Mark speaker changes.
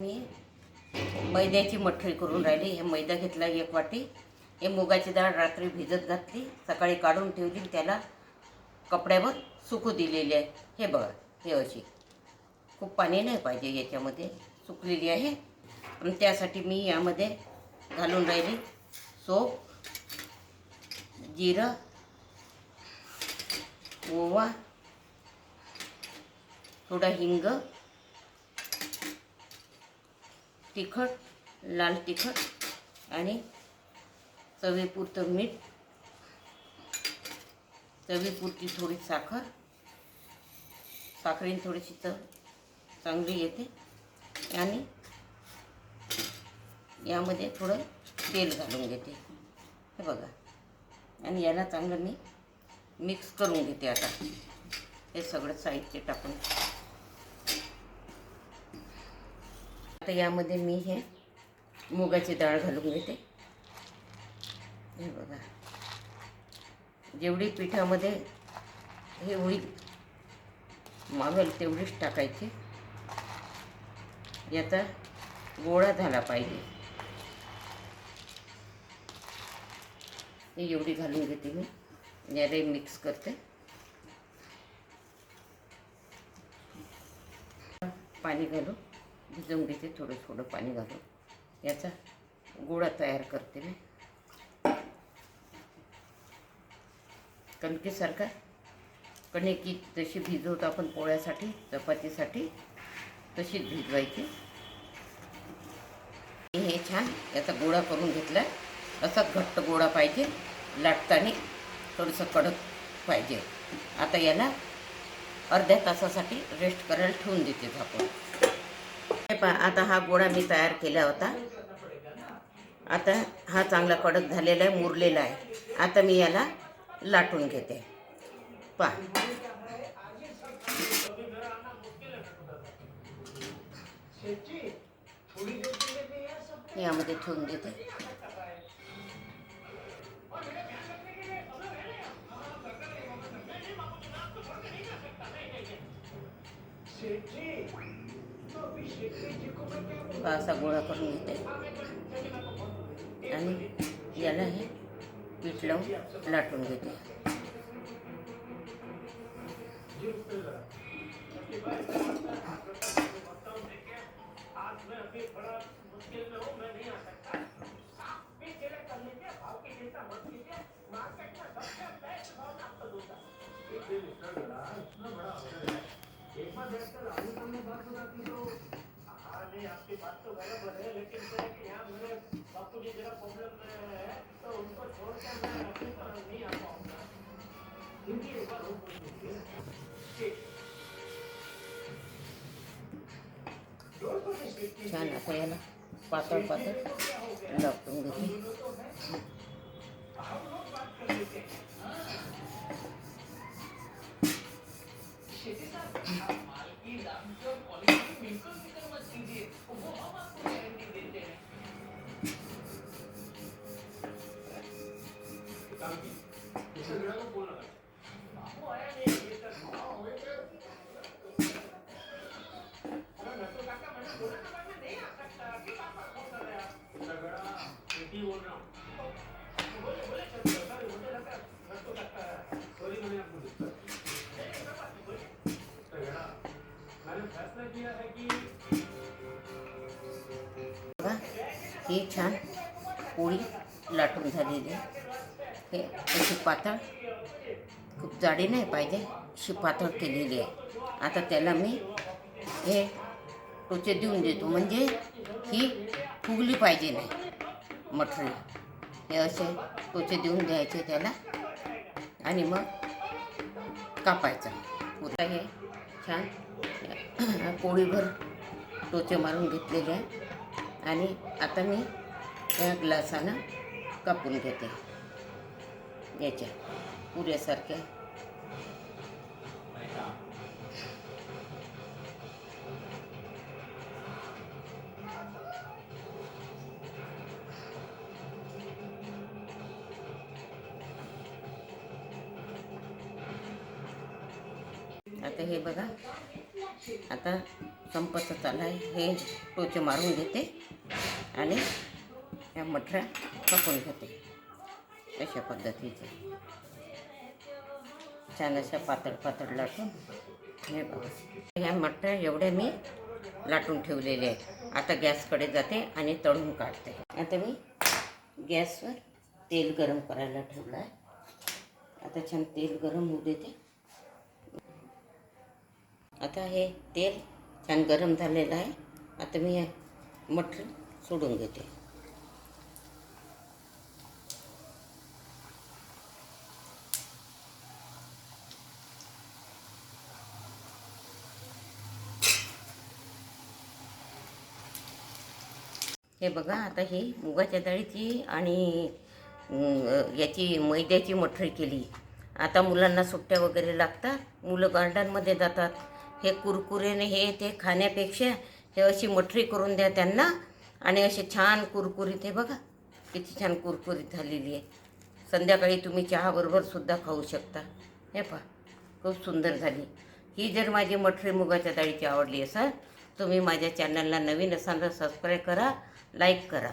Speaker 1: मी मैद्याची मठरी करून राहिली. हे मैदा घेतला 1 वाटी. हे मुगाची डाळ रात्री भिजत घातली, सकाळी काढून ठेवली, त्याला कपड्यावर सुकू दिलेली आहे. हे बघा, हे अशी खूप पाणी नाही पाहिजे याच्यामध्ये, सुकलेली आहे. आणि त्यासाठी मी यामध्ये घालून राहिली सोप, जिरं, ओवा, थोडा हिंग, तिखट, लाल तिखट आणि चवीपुरतं मीठ, चवीपुरती थोडी साखर. साखरेने थोडीशी चव चांगली येते. आणि यामध्ये थोडं तेल घालून घेते, हे बघा. आणि याला चांगलं मी मिक्स करून घेते. आता हे सगळं साहित्य टाकून आता यामध्ये मी हे मुगाची डाळ घालून घेते. हे बघा, जेवढी पिठामध्ये हे होईल मावेल तेवढीच टाकायची. याचा गोळा झाला पाहिजे. हे एवढी घालून घेते मी. याला मिक्स करते. पाणी घालून भिजवून घेते, थोडं थोडं पाणी घालून याचा गोळा तयार करते मी. कणकेसारखा, कणकी जशी भिजवतो आपण पोळ्यासाठी, चपातीसाठी, तशीच भिजवायची. हे छान याचा गोळा करून घेतला. असाच घट्ट गोळा पाहिजे, लाटताना थोडंसं कडक पाहिजे. आता याला अर्ध्या तासासाठी रेस्ट करायला ठेवून देते झाकून. हे पहा, आता हा गोळा मी तयार केला होता. आता हा चांगला कडक झालेला आहे, मुरलेला आहे. आता मी याला लाटून घेते. पहा, यामध्ये ठेवून देते. असा गोळा करून घेते आणि याला हे पीठ लावून लाटून घेते. आपकी बात तो बराबर है, लेकिन यहाँ मेरे बापू जी जरा प्रॉब्लम है, तो उनको छोड़कर मैं अपने पर नहीं आ पाऊंगा. इनकी एक बार छान. आता याला पातळ पातळ लाटून घेते. ही छान पोळी लाटून झालेली आहे. हे अशी पातळ, खूप जाडी नाही पाहिजे, अशी पातळ केलेली आहे. आता त्याला मी हे टोचे देऊन देतो, म्हणजे ही फुगली पाहिजे नाही मठरी. हे असे टोचे देऊन द्यायचे त्याला आणि मग कापायचं. पुरा हे छान पोळीभर टोचे मारून घेतलेले आहे. आणि आता मी या ग्लासानं कापून घेते याच्या पुऱ्यासारख्या. आता हे बघा, आता संपतच आला आहे. हे टोचे मारून घेते आणि ह्या मठऱ्या कापून घेते. अशा पद्धतीचे छान अशा पातळ पातळ लाटून हे बघा. ह्या मठऱ्या एवढ्या मी लाटून ठेवलेले आहेत. आता गॅसकडे जाते आणि तळून काढते. आता मी गॅसवर तेल गरम करायला ठेवलं आहे. आता छान तेल गरम होऊ देते. आता हे तेल छान गरम झालेलं आहे. आता मी हे मटर सोडून घेते. हे बघा, आता ही मुगाच्या डाळीची आणि याची मैद्याची मठरी केली. आता मुलांना सुट्ट्या वगैरे लागतात, मुलं गार्डनमध्ये जातात. हे कुरकुरेने हे ते खाण्यापेक्षा हे अशी मठरी करून द्या त्यांना आणि असे छान कुरकुरीत. हे बघा किती छान कुरकुरीत झालेली आहे. संध्याकाळी तुम्ही चहाबरोबर सुद्धा खाऊ शकता. हे पहा खूप सुंदर झाली. ही जर माझी मठरी मुगाच्या डाळीची आवडली असेल, तुम्ही माझ्या चॅनलला नवीन असाल तर सबस्क्राईब करा, लाईक करा.